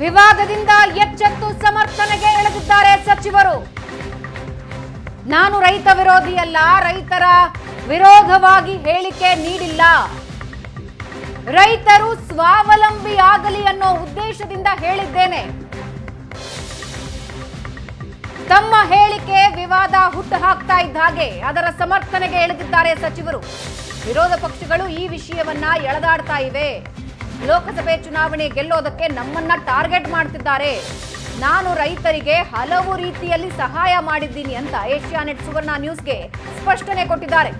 ವಿವಾದದಿಂದ ಎಚ್ಚೆತ್ತು ಸಮರ್ಥನೆಗೆ ಇಳಿದಿದ್ದಾರೆ ಸಚಿವರು. ನಾನು ರೈತ ವಿರೋಧಿಯಲ್ಲ, ರೈತರ ವಿರೋಧವಾಗಿ ಹೇಳಿಕೆ ನೀಡಿಲ್ಲ, ರೈತರು ಸ್ವಾವಲಂಬಿ ಆಗಲಿ ಅನ್ನೋ ಉದ್ದೇಶದಿಂದ ಹೇಳಿದ್ದೇನೆ. ತಮ್ಮ ಹೇಳಿಕೆ ವಿವಾದ ಹುಟ್ಟು ಹಾಕ್ತಾ ಇದ್ದ ಹಾಗೆ ಅದರ ಸಮರ್ಥನೆಗೆ ಇಳಿದಿದ್ದಾರೆ ಸಚಿವರು. ವಿರೋಧ ಪಕ್ಷಗಳು ಈ ವಿಷಯವನ್ನ ಎಳೆದಾಡ್ತಾ ಇವೆ. ಲೋಕಸಭೆ ಚುನಾವಣೆ ಗೆಲ್ಲೋದಕ್ಕೆ ನಮ್ಮನ್ನ ಟಾರ್ಗೆಟ್ ಮಾಡ್ತಿದ್ದಾರೆ. ನಾನು ರೈತರಿಗೆ ಹಲವು ರೀತಿಯಲ್ಲಿ ಸಹಾಯ ಮಾಡಿದ್ದೀನಿ ಅಂತ ಏಷ್ಯಾನೆಟ್ ಸುವರ್ಣ ನ್ಯೂಸ್ಗೆ ಸ್ಪಷ್ಟನೆ ಕೊಟ್ಟಿದ್ದಾರೆ.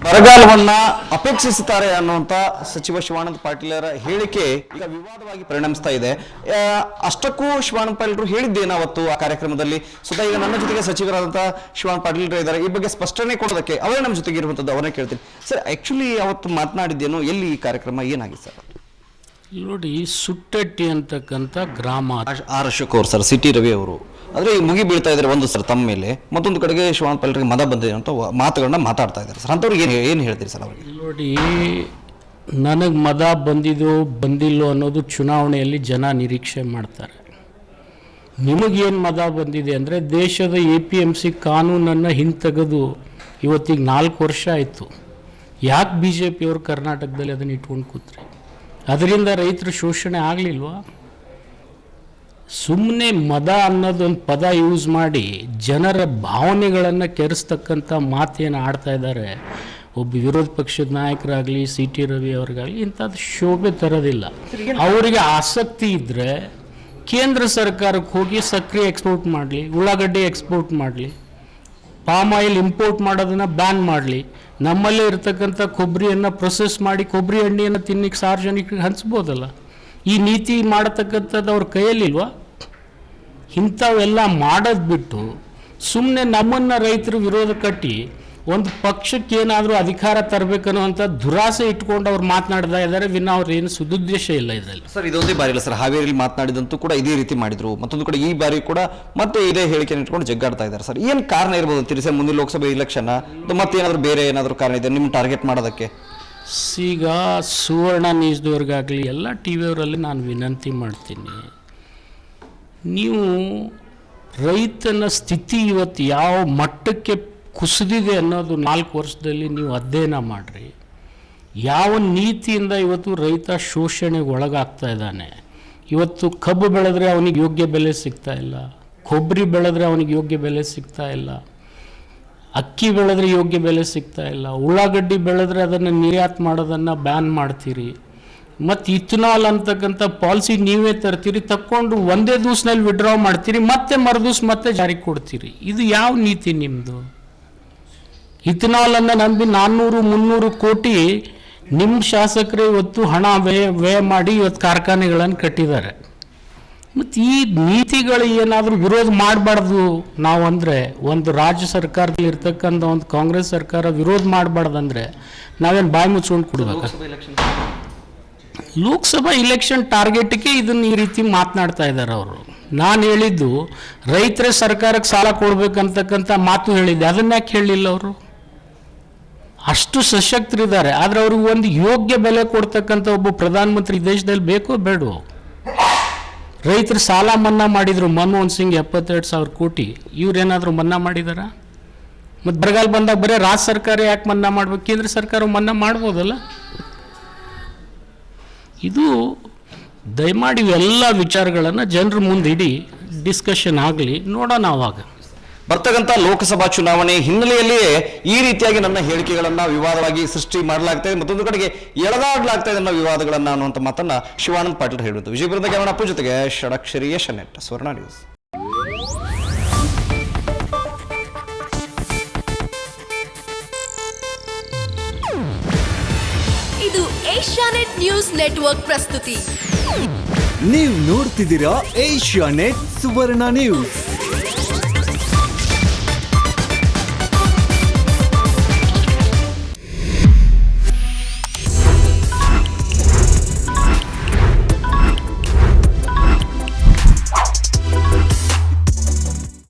ಬರಗಾಲವನ್ನ ಅಪೇಕ್ಷಿಸುತ್ತಾರೆ ಅನ್ನುವಂತ ಸಚಿವ ಶಿವಾನಂದ ಪಾಟೀಲರ ಹೇಳಿಕೆ ಈಗ ವಿವಾದವಾಗಿ ಪರಿಣಮಿಸ್ತಾ ಇದೆ. ಅಷ್ಟಕ್ಕೂ ಶಿವಾನಂದ ಪಾಟೀಲರು ಹೇಳಿದ್ದೇನೆ ಅವತ್ತು ಆ ಕಾರ್ಯಕ್ರಮದಲ್ಲಿ. ಸ್ವತಃ ಈಗ ನನ್ನ ಜೊತೆಗೆ ಸಚಿವರಾದಂತಹ ಶಿವಾನಂದ ಪಾಟೀಲರು ಇದ್ದಾರೆ. ಈ ಬಗ್ಗೆ ಸ್ಪಷ್ಟನೆ ಕೊಡೋದಕ್ಕೆ ಅವರೇ ನಮ್ಮ ಜೊತೆಗೆ ಇರುವಂತದ್ದು, ಅವರೇ ಕೇಳ್ತೀನಿ. ಸರ್, ಆಕ್ಚುಲಿ ಅವತ್ತು ಮಾತನಾಡಿದ್ದೇನು, ಎಲ್ಲಿ ಈ ಕಾರ್ಯಕ್ರಮ ಏನಾಗಿದೆ ಸರ್? ನೋಡಿ, ಸುಟ್ಟಟ್ಟಿ ಅಂತಕ್ಕಂಥ ಗ್ರಾಮ ಆರ್ ಅಶೋಕ್ ಅವರು ಸರ್, ಸಿಟಿ ರವಿ ಅವರು ಆದರೆ ಈ ಮುಗಿ ಬೀಳ್ತಾ ಇದ್ದಾರೆ ಒಂದು ಸರ್ ತಮ್ಮ ಮೇಲೆ, ಮತ್ತೊಂದು ಕಡೆಗೆ ಶಿವಾನಂದ ಪಾಟೀಲರಿಗೆ ಮದ ಬಂದಿದೆ ಅಂತ ಮಾತುಗಳನ್ನ ಮಾತಾಡ್ತಾ ಇದ್ದಾರೆ ಸರ್. ಅಂಥವ್ರಿಗೆ ಏನು ಹೇಳ್ತೀರಿ ಸರ್ ಅವರಿಗೆ? ನೋಡಿ, ನನಗೆ ಮದ ಬಂದಿದೋ ಬಂದಿಲ್ಲೋ ಅನ್ನೋದು ಚುನಾವಣೆಯಲ್ಲಿ ಜನ ನಿರೀಕ್ಷೆ ಮಾಡ್ತಾರೆ. ನಿಮಗೇನು ಮದ ಬಂದಿದೆ ಅಂದರೆ, ದೇಶದ APMC ಕಾನೂನನ್ನು ಹಿಂತೆಗೆದು ಇವತ್ತಿಗೆ 4 ವರ್ಷ ಆಯಿತು. ಯಾಕೆ BJP ಅವರು ಕರ್ನಾಟಕದಲ್ಲಿ ಅದನ್ನು ಇಟ್ಕೊಂಡು ಕೂತ್ರಿ? ಅದರಿಂದ ರೈತರ ಶೋಷಣೆ ಆಗಲಿಲ್ವಾ? ಸುಮ್ಮನೆ ಮದ ಅನ್ನೋದೊಂದು ಪದ ಯೂಸ್ ಮಾಡಿ ಜನರ ಭಾವನೆಗಳನ್ನು ಕೆರೆಸ್ತಕ್ಕಂಥ ಮಾತೇನು ಆಡ್ತಾ ಇದ್ದಾರೆ ಒಬ್ಬ ವಿರೋಧ ಪಕ್ಷದ ನಾಯಕರಾಗಲಿ, CT ರವಿ ಅವ್ರಿಗಾಗಲಿ ಇಂಥದ್ದು ಶೋಭೆ ತರೋದಿಲ್ಲ. ಅವರಿಗೆ ಆಸಕ್ತಿ ಇದ್ದರೆ ಕೇಂದ್ರ ಸರ್ಕಾರಕ್ಕೆ ಹೋಗಿ ಸಕ್ಕರೆ ಎಕ್ಸ್ಪೋರ್ಟ್ ಮಾಡಲಿ, ಉಳ್ಳಾಗಡ್ಡಿ ಎಕ್ಸ್ಪೋರ್ಟ್ ಮಾಡಲಿ, ಪಾಮ್ ಆಯಿಲ್ ಇಂಪೋರ್ಟ್ ಮಾಡೋದನ್ನು ಬ್ಯಾನ್ ಮಾಡಲಿ, ನಮ್ಮಲ್ಲೇ ಇರ್ತಕ್ಕಂಥ ಕೊಬ್ಬರಿಯನ್ನು ಪ್ರೊಸೆಸ್ ಮಾಡಿ ಕೊಬ್ಬರಿ ಎಣ್ಣೆಯನ್ನು ತಿನ್ನಕ್ಕೆ ಸಾರ್ವಜನಿಕರಿಗೆ ಹಂಚ್ಬೋದಲ್ಲ. ಈ ನೀತಿ ಮಾಡತಕ್ಕಂಥದ್ದು ಅವ್ರ ಕೈಯಲ್ಲಿಲ್ವಾ? ಇಂಥವೆಲ್ಲ ಮಾಡೋದು ಬಿಟ್ಟು ಸುಮ್ಮನೆ ನಮ್ಮನ್ನು ರೈತರು ವಿರೋಧ ಕಟ್ಟಿ ಒಂದು ಪಕ್ಷಕ್ಕೆ ಏನಾದರೂ ಅಧಿಕಾರ ತರಬೇಕನ್ನುವಂಥ ದುರಾಸೆ ಇಟ್ಕೊಂಡು ಅವ್ರು ಮಾತನಾಡ್ತಾ ಇದ್ದಾರೆ. ವಿನ ಅವ್ರು ಏನು ಸುದುದ್ದೇಶ ಇಲ್ಲ ಇದರಲ್ಲಿ. ಸರ್, ಇದೊಂದೇ ಬಾರಿ ಇಲ್ಲ ಸರ್, ಹಾವೇರಿಯಲ್ಲಿ ಮಾತನಾಡಿದಂತೂ ಕೂಡ ಇದೇ ರೀತಿ ಮಾಡಿದ್ರು. ಮತ್ತೊಂದು ಕಡೆ ಈ ಬಾರಿ ಕೂಡ ಮತ್ತೆ ಇದೇ ಹೇಳಿಕೆ ಇಟ್ಕೊಂಡು ಜಗ್ಗಾಡ್ತಾ ಇದ್ದಾರೆ ಸರ್. ಏನು ಕಾರಣ ಇರ್ಬೋದು ಅಂತೀರಿ ಸರ್? ಮುಂದಿನ ಲೋಕಸಭೆ ಇಲೆಕ್ಷನ್ ಮತ್ತೇನಾದರೂ ಬೇರೆ ಏನಾದರೂ ಕಾರಣ ಇದೆ ನಿಮ್ಮ ಟಾರ್ಗೆಟ್ ಮಾಡೋದಕ್ಕೆ? ಈಗ ಸುವರ್ಣ ನ್ಯೂಸ್ದವ್ರಿಗಾಗಲಿ ಎಲ್ಲ TVಯವರಲ್ಲಿ ನಾನು ವಿನಂತಿ ಮಾಡ್ತೀನಿ, ನೀವು ರೈತನ ಸ್ಥಿತಿ ಇವತ್ತು ಯಾವ ಮಟ್ಟಕ್ಕೆ ಕುಸಿದಿದೆ ಅನ್ನೋದು 4 ವರ್ಷದಲ್ಲಿ ನೀವು ಅಧ್ಯಯನ ಮಾಡಿರಿ. ಯಾವ ನೀತಿಯಿಂದ ಇವತ್ತು ರೈತ ಶೋಷಣೆಗೆ ಒಳಗಾಗ್ತಾ ಇದ್ದಾನೆ. ಇವತ್ತು ಕಬ್ಬು ಬೆಳೆದ್ರೆ ಅವನಿಗೆ ಯೋಗ್ಯ ಬೆಲೆ ಸಿಗ್ತಾ ಇಲ್ಲ, ಕೊಬ್ಬರಿ ಬೆಳೆದ್ರೆ ಅವನಿಗೆ ಯೋಗ್ಯ ಬೆಲೆ ಸಿಗ್ತಾ ಇಲ್ಲ, ಅಕ್ಕಿ ಬೆಳೆದ್ರೆ ಯೋಗ್ಯ ಬೆಲೆ ಸಿಗ್ತಾ ಇಲ್ಲ, ಉಳ್ಳಾಗಡ್ಡಿ ಬೆಳೆದ್ರೆ ಅದನ್ನು ನಿರ್ಯಾತ ಮಾಡೋದನ್ನು ಬ್ಯಾನ್ ಮಾಡ್ತೀರಿ, ಮತ್ತು ಇಥನಾಲ್ ಅಂತಕ್ಕಂಥ ಪಾಲಿಸಿ ನೀವೇ ತರ್ತೀರಿ, ತಕ್ಕೊಂಡು ಒಂದೇ ದಿವಸದಲ್ಲಿ ವಿಡ್ರಾ ಮಾಡ್ತೀರಿ, ಮತ್ತೆ ಮರುದಿವ್ಸ ಮತ್ತೆ ಜಾರಿಗೆ ಕೊಡ್ತೀರಿ. ಇದು ಯಾವ ನೀತಿ ನಿಮ್ಮದು? ಇಥನಾಲನ್ನು ನಂಬಿ 400-300 ಕೋಟಿ ನಿಮ್ಮ ಶಾಸಕರು ಇವತ್ತು ಹಣ ವ್ಯಯ ಮಾಡಿ ಇವತ್ತು ಕಾರ್ಖಾನೆಗಳನ್ನು ಕಟ್ಟಿದ್ದಾರೆ. ಮತ್ತು ಈ ನೀತಿಗಳು ಏನಾದರೂ ವಿರೋಧ ಮಾಡಬಾರ್ದು ನಾವು ಅಂದರೆ, ಒಂದು ರಾಜ್ಯ ಸರ್ಕಾರದಲ್ಲಿ ಇರ್ತಕ್ಕಂಥ ಒಂದು ಕಾಂಗ್ರೆಸ್ ಸರ್ಕಾರ ವಿರೋಧ ಮಾಡಬಾರ್ದಂದ್ರೆ ನಾವೇನು ಬಾಯಿ ಮುಚ್ಕೊಂಡು ಕೊಡ್ಬೇಕು? ಲೋಕಸಭಾ ಇಲೆಕ್ಷನ್ ಟಾರ್ಗೆಟ್ಗೆ ಇದನ್ನು ಈ ರೀತಿ ಮಾತನಾಡ್ತಾ ಇದ್ದಾರೆ ಅವರು. ನಾನು ಹೇಳಿದ್ದು ರೈತರ ಸರ್ಕಾರಕ್ಕೆ ಸಾಲ ಕೊಡ್ಬೇಕಂತಕ್ಕಂಥ ಮಾತು ಹೇಳಿದ್ದೆ, ಅದನ್ನ ಯಾಕೆ ಹೇಳಲಿಲ್ಲ ಅವರು? ಅಷ್ಟು ಸಶಕ್ತರಿದ್ದಾರೆ. ಆದರೆ ಅವ್ರಿಗೆ ಒಂದು ಯೋಗ್ಯ ಬೆಲೆ ಕೊಡ್ತಕ್ಕಂಥ ಒಬ್ಬ ಪ್ರಧಾನಮಂತ್ರಿ ದೇಶದಲ್ಲಿ ಬೇಕೋ ಬೇಡವೋ? ರೈತರು ಸಾಲ ಮನ್ನಾ ಮಾಡಿದರು, ಮನಮೋಹನ್ ಸಿಂಗ್ 72,000 ಕೋಟಿ. ಇವ್ರೇನಾದರೂ ಮನ್ನಾ ಮಾಡಿದಾರ? ಮತ್ತು ಬರಗಾಲ ಬಂದಾಗ ಬರೀ ರಾಜ್ಯ ಸರ್ಕಾರ ಯಾಕೆ ಮನ್ನಾ ಮಾಡ್ಬೇಕು? ಕೇಂದ್ರ ಸರ್ಕಾರ ಮನ್ನಾ ಮಾಡ್ಬೋದಲ್ಲ? ಇದು ದಯಮಾಡಿ ಇವೆಲ್ಲ ವಿಚಾರಗಳನ್ನು ಜನರ ಮುಂದೆ ಇಡಿ, ಡಿಸ್ಕಷನ್ ಆಗಲಿ, ನೋಡೋಣ. ಆವಾಗ ಬರ್ತಕ್ಕಂಥ ಲೋಕಸಭಾ ಚುನಾವಣೆ ಹಿನ್ನೆಲೆಯಲ್ಲಿಯೇ ಈ ರೀತಿಯಾಗಿ ನನ್ನ ಹೇಳಿಕೆಗಳನ್ನ ವಿವಾದವಾಗಿ ಸೃಷ್ಟಿ ಮಾಡಲಾಗ್ತಾ ಇದೆ, ಮತ್ತೊಂದು ಕಡೆಗೆ ಎಳೆದಾಡಲಾಗ್ತಾ ಇದೆ ನನ್ನ ವಿವಾದಗಳನ್ನ ಅನ್ನುವಂಥ ಮಾತನ್ನ ಶಿವಾನಂದ ಪಾಟೀಲ್ ಹೇಳಿದ್ರು. ವಿಜಯಪುರದ ಕ್ಯಾಮರಾಪ್ಪು ಜೊತೆಗೆ ಷಡಕ್ಷರಿ ಏಷ್ಯಾನೆಟ್ ಸುವರ್ಣ ನ್ಯೂಸ್. ಇದು ಏಷ್ಯಾನೆಟ್ ನ್ಯೂಸ್ ನೆಟ್ವರ್ಕ್ ಪ್ರಸ್ತುತಿ. ನೀವು ನೋಡ್ತಿದ್ದೀರಾ ಏಷ್ಯಾನೆಟ್ ಸುವರ್ಣ ನ್ಯೂಸ್.